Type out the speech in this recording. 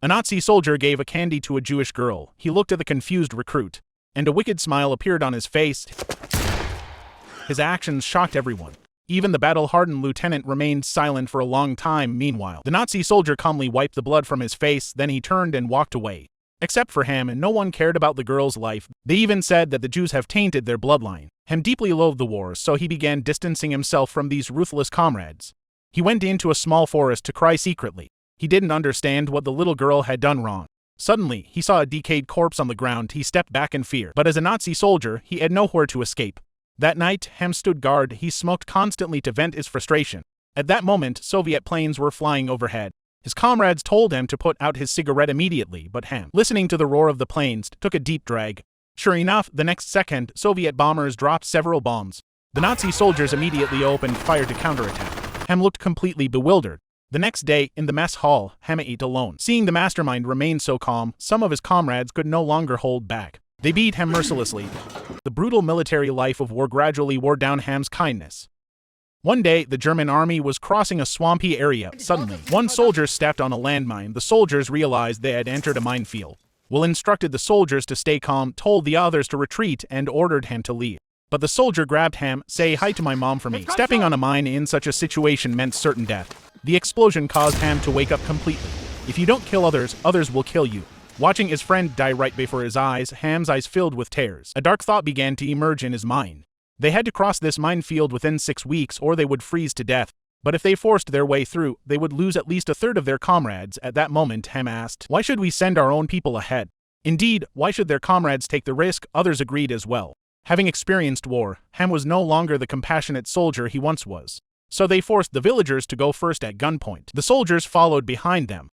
A Nazi soldier gave a candy to a Jewish girl. He looked at the confused recruit, and a wicked smile appeared on his face. His actions shocked everyone. Even the battle-hardened lieutenant remained silent for a long time. Meanwhile, the Nazi soldier calmly wiped the blood from his face, then he turned and walked away. Except for Ham, no one cared about the girl's life. They even said that the Jews have tainted their bloodline. Ham deeply loathed the war, so he began distancing himself from these ruthless comrades. He went into a small forest to cry secretly. He didn't understand what the little girl had done wrong. Suddenly, he saw a decayed corpse on the ground. He stepped back in fear, but as a Nazi soldier, he had nowhere to escape. That night, Ham stood guard. He smoked constantly to vent his frustration. At that moment, Soviet planes were flying overhead. His comrades told him to put out his cigarette immediately, but Ham, listening to the roar of the planes, took a deep drag. Sure enough, the next second, Soviet bombers dropped several bombs. The Nazi soldiers immediately opened fire to counterattack. Ham looked completely bewildered. The next day, in the mess hall, Ham ate alone. Seeing the mastermind remain so calm, some of his comrades could no longer hold back. They beat Ham mercilessly. The brutal military life of war gradually wore down Ham's kindness. One day, the German army was crossing a swampy area. Suddenly, one soldier stepped on a landmine. The soldiers realized they had entered a minefield. Will instructed the soldiers to stay calm, told the others to retreat, and ordered Ham to leave. But the soldier grabbed Ham. "Say hi to my mom for me." Stepping on a mine in such a situation meant certain death. The explosion caused Ham to wake up completely. If you don't kill others, others will kill you. Watching his friend die right before his eyes, Ham's eyes filled with tears. A dark thought began to emerge in his mind. They had to cross this minefield within 6 weeks or they would freeze to death. But if they forced their way through, they would lose at least a third of their comrades. At that moment, Ham asked, "Why should we send our own people ahead?" Indeed, why should their comrades take the risk? Others agreed as well. Having experienced war, Ham was no longer the compassionate soldier he once was. So they forced the villagers to go first at gunpoint. The soldiers followed behind them.